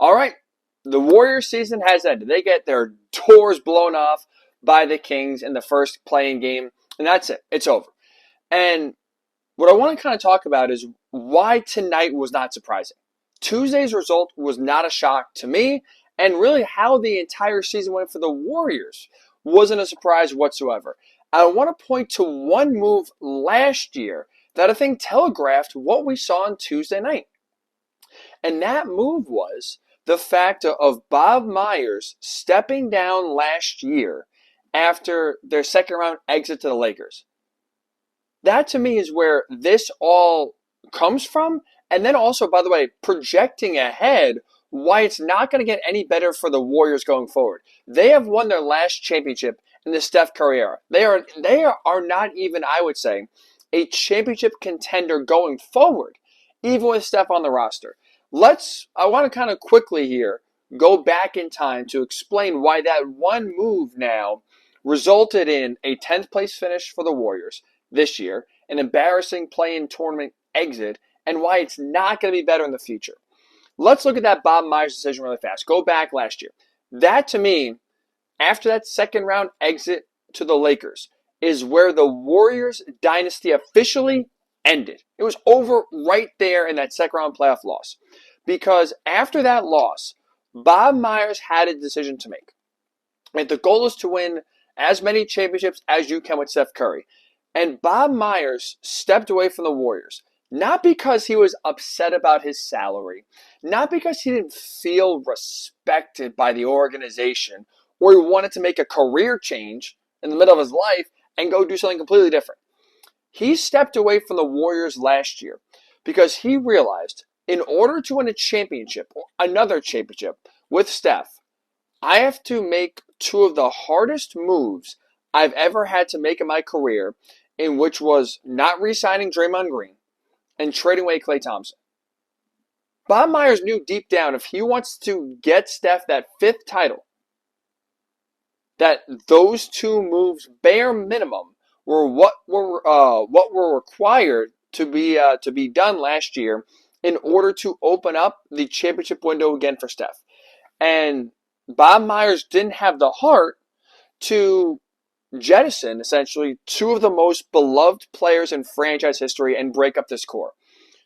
All right, the Warriors season has ended. They get their doors blown off by the Kings in the first playing game, and that's it. It's over. And what I want to kind of talk about is why tonight was not surprising. Tuesday's result was not a shock to me, and really how the entire season went for the Warriors wasn't a surprise whatsoever. I want to point to one move last year that I think telegraphed what we saw on Tuesday night. And that move was the fact of Bob Myers stepping down last year after their second round exit to the Lakers. That to me is where this all comes from. And then also, by the way, projecting ahead why it's not going to get any better for the Warriors going forward. They have won their last championship in the Steph Curry era. They are not even, I would say, a championship contender going forward, even with Steph on the roster. I want to kind of quickly here go back in time to explain why that one move now resulted in a 10th place finish for the Warriors this year, an embarrassing play-in tournament exit, and why it's not going to be better in the future. Let's look at that Bob Myers decision really fast. Go back last year. That, to me, after that second round exit to the Lakers, is where the Warriors dynasty officially ended. It was over right there in that second round playoff loss. Because after that loss, Bob Myers had a decision to make. And the goal is to win as many championships as you can with Steph Curry. And Bob Myers stepped away from the Warriors. Not because he was upset about his salary, not because he didn't feel respected by the organization, or he wanted to make a career change in the middle of his life and go do something completely different. He stepped away from the Warriors last year because he realized in order to win a championship, or another championship with Steph, I have to make two of the hardest moves I've ever had to make in my career, in which was not re-signing Draymond Green and trading away Klay Thompson. Bob Myers knew deep down if he wants to get Steph that fifth title, that those two moves, bare minimum, were what were required to be done last year in order to open up the championship window again for Steph. And Bob Myers didn't have the heart to jettison, essentially, two of the most beloved players in franchise history and break up this core.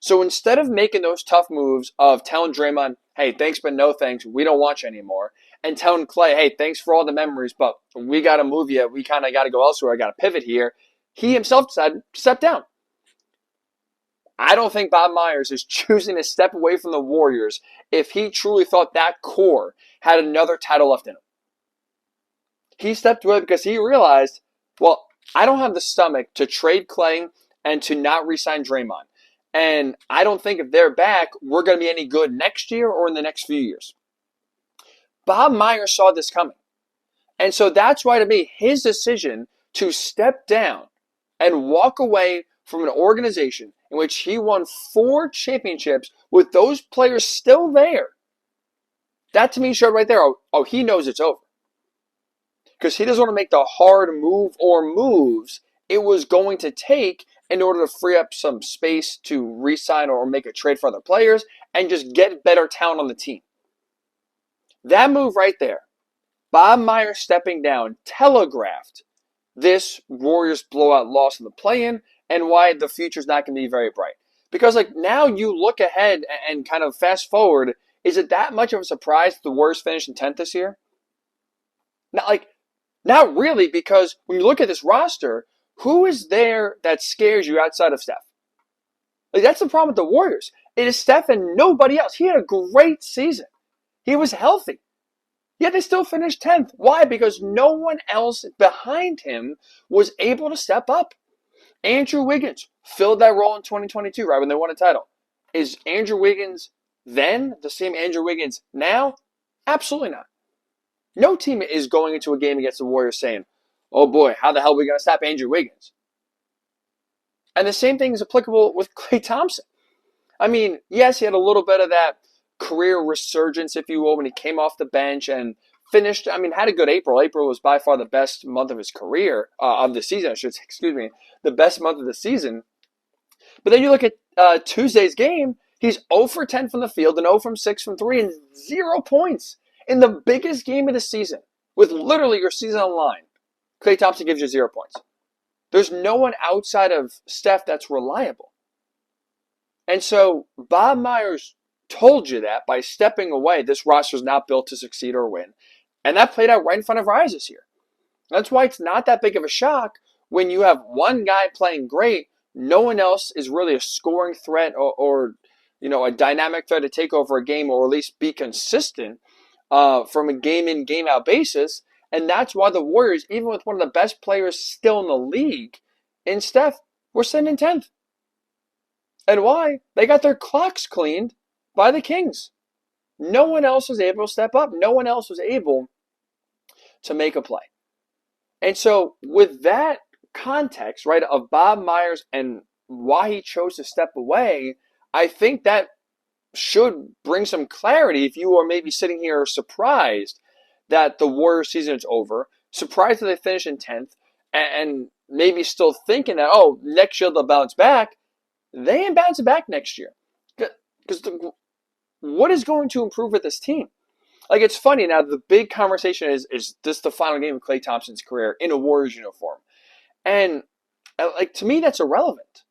So instead of making those tough moves of telling Draymond, hey, thanks but no thanks, we don't want you anymore, and telling Klay, hey, thanks for all the memories, but we got to move you, we kind of got to go elsewhere, I got to pivot here, he himself decided to step down. I don't think Bob Myers is choosing to step away from the Warriors if he truly thought that core had another title left in him. He stepped away because he realized, well, I don't have the stomach to trade Klay and to not re-sign Draymond. And I don't think if they're back, we're going to be any good next year or in the next few years. Bob Myers saw this coming. And so that's why, to me, his decision to step down and walk away from an organization in which he won 4 championships with those players still there, that to me showed right there, oh, he knows it's over. Because he doesn't want to make the hard move or moves it was going to take in order to free up some space to re-sign or make a trade for other players and just get better talent on the team. That move right there, Bob Myers stepping down, telegraphed this Warriors blowout loss in the play-in and why the future's not going to be very bright. Because now you look ahead and kind of fast forward, is it that much of a surprise that the Warriors finished in 10th this year? Not really, because when you look at this roster, who is there that scares you outside of Steph? That's the problem with the Warriors. It is Steph and nobody else. He had a great season. He was healthy. Yet they still finished 10th. Why? Because no one else behind him was able to step up. Andrew Wiggins filled that role in 2022, right, when they won a title. Is Andrew Wiggins then the same Andrew Wiggins now? Absolutely not. No team is going into a game against the Warriors saying, oh boy, how the hell are we going to stop Andrew Wiggins? And the same thing is applicable with Klay Thompson. I mean, yes, he had a little bit of that career resurgence, if you will, when he came off the bench and finished, had a good April. April was by far the best month of his career, of the season, the best month of the season. But then you look at Tuesday's game, He's 0 for 10 from the field and 0 from 6 from 3 and 0 points in the biggest game of the season with literally your season on the line. Klay Thompson gives you 0 points. There's no one outside of Steph that's reliable. And so Bob Myers told you that by stepping away, this roster is not built to succeed or win. And that played out right in front of our eyes this year. That's why it's not that big of a shock when you have one guy playing great, no one else is really a scoring threat or a dynamic threat to take over a game or at least be consistent from a game-in, game-out basis. And that's why the Warriors, even with one of the best players still in the league, in Steph, were sitting in 10th. And why? They got their clocks cleaned by the Kings. No one else was able to step up. No one else was able to make a play. And so with that context, right, of Bob Myers and why he chose to step away, I think that should bring some clarity if you are maybe sitting here surprised that the Warriors season is over, surprised that they finished in 10th, and maybe still thinking that, next year they'll bounce back. They ain't bouncing back next year. Because what is going to improve with this team? Like, it's funny now, the big conversation is this the final game of Klay Thompson's career in a Warriors uniform? And, to me, that's irrelevant.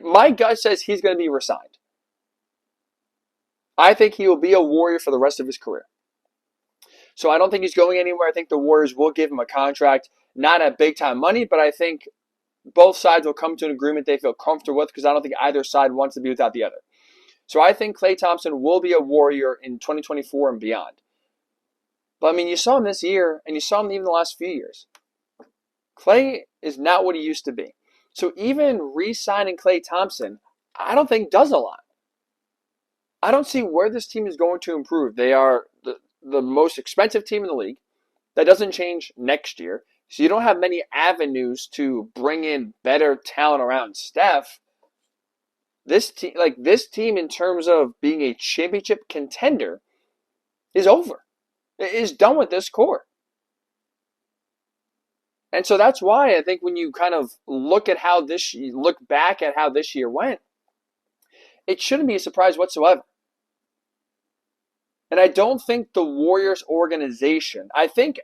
My gut says he's going to be resigned. I think he will be a Warrior for the rest of his career. So I don't think he's going anywhere. I think the Warriors will give him a contract, not at big-time money, but I think both sides will come to an agreement they feel comfortable with because I don't think either side wants to be without the other. So I think Klay Thompson will be a Warrior in 2024 and beyond. But, you saw him this year, and you saw him even the last few years. Klay is not what he used to be. So even re-signing Klay Thompson, I don't think does a lot. I don't see where this team is going to improve. They are the most expensive team in the league. That doesn't change next year. So you don't have many avenues to bring in better talent around Steph. This team in terms of being a championship contender is over. It is done with this core. And so that's why I think when you kind of look back at how this year went, it shouldn't be a surprise whatsoever. And I don't think the Warriors organization, I think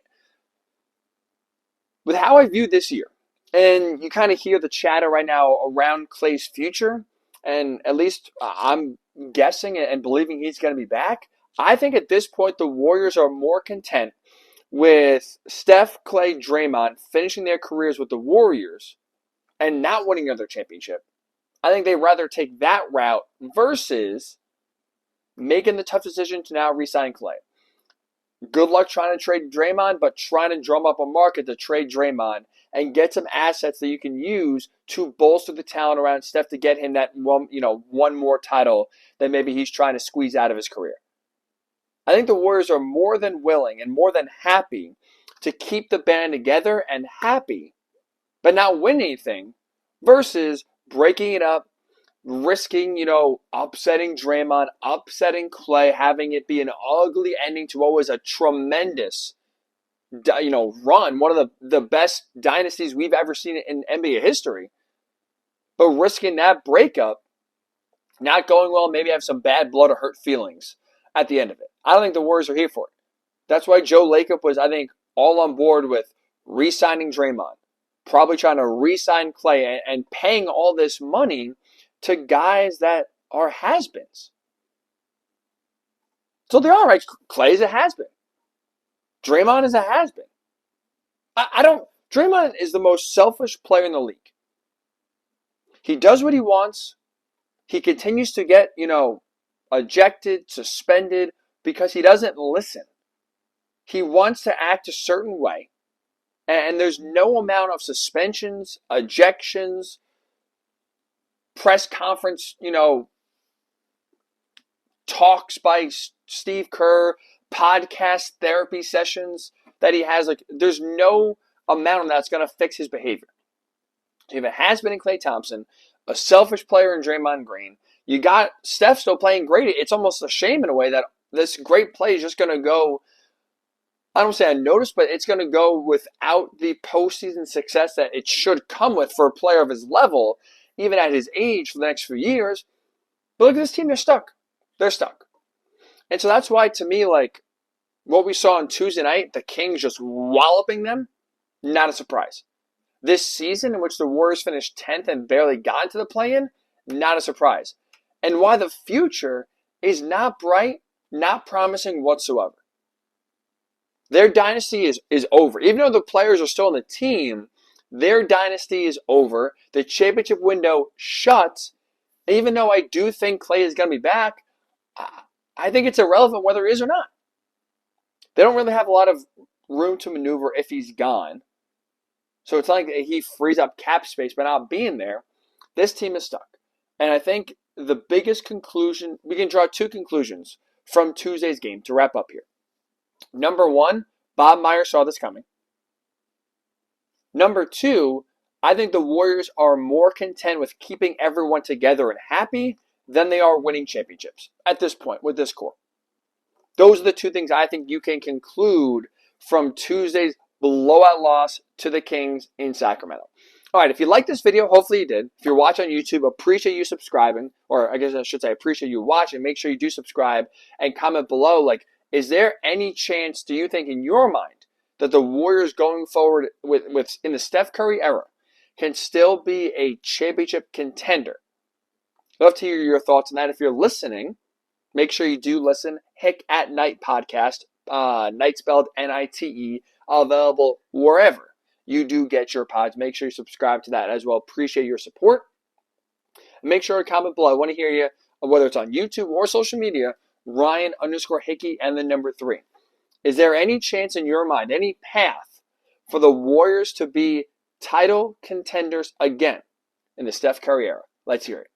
with how I view this year, and you kind of hear the chatter right now around Klay's future, and at least I'm guessing and believing he's going to be back, I think at this point the Warriors are more content with Steph, Klay, Draymond finishing their careers with the Warriors and not winning another championship. I think they'd rather take that route versus making the tough decision to now re-sign Klay. Good luck trying to trade Draymond, but trying to drum up a market to trade Draymond and get some assets that you can use to bolster the talent around Steph to get him that one more title that maybe he's trying to squeeze out of his career. I think the Warriors are more than willing and more than happy to keep the band together and happy, but not win anything, versus breaking it up, risking, upsetting Draymond, upsetting Klay, having it be an ugly ending to what was a tremendous, run, one of the best dynasties we've ever seen in NBA history. But risking that breakup, not going well, maybe have some bad blood or hurt feelings at the end of it. I don't think the Warriors are here for it. That's why Joe Lacob was, I think, all on board with re-signing Draymond, probably trying to re-sign Klay and paying all this money to guys that are has-beens. So they're all right. Klay's a has-been. Draymond is a has-been. Draymond is the most selfish player in the league. He does what he wants. He continues to get, ejected, suspended, because he doesn't listen. He wants to act a certain way. And there's no amount of suspensions, ejections, press conference, talks by Steve Kerr, podcast therapy sessions that he has. There's no amount of that's going to fix his behavior. If it has been in Klay Thompson, a selfish player in Draymond Green, you got Steph still playing great. It's almost a shame in a way that this great play is just going to go, I don't say unnoticed, but it's going to go without the postseason success that it should come with for a player of his level, even at his age for the next few years. But look at this team, they're stuck. They're stuck. And so that's why, to me, like, what we saw on Tuesday night, the Kings just walloping them, not a surprise. This season, in which the Warriors finished 10th and barely got into the play-in, not a surprise. And why the future is not bright, not promising whatsoever. Their dynasty is over. Even though the players are still on the team, their dynasty is over. The championship window shuts. And even though I do think Klay is going to be back, I think it's irrelevant whether he is or not. They don't really have a lot of room to maneuver if he's gone. So it's not like he frees up cap space by not being there. This team is stuck. And I think the biggest conclusion, we can draw two conclusions from Tuesday's game to wrap up here. Number one, Bob Myers saw this coming. Number two, I think the Warriors are more content with keeping everyone together and happy than they are winning championships at this point with this core. Those are the two things I think you can conclude from Tuesday's blowout loss to the Kings in Sacramento. All right, if you liked this video, hopefully you did. If you're watching on YouTube, appreciate you subscribing, or I guess I should say appreciate you watching. Make sure you do subscribe and comment below, like, is there any chance, do you think in your mind, that the Warriors going forward with in the Steph Curry era can still be a championship contender? I'd love to hear your thoughts on that. If you're listening, make sure you do listen. Hick at Night podcast, Night spelled N-I-T-E, available wherever you do get your pods. Make sure you subscribe to that as well. Appreciate your support. Make sure to comment below. I want to hear you, whether it's on YouTube or social media, Ryan_Hickey and the number 3. Is there any chance in your mind, any path for the Warriors to be title contenders again in the Steph Curry era? Let's hear it.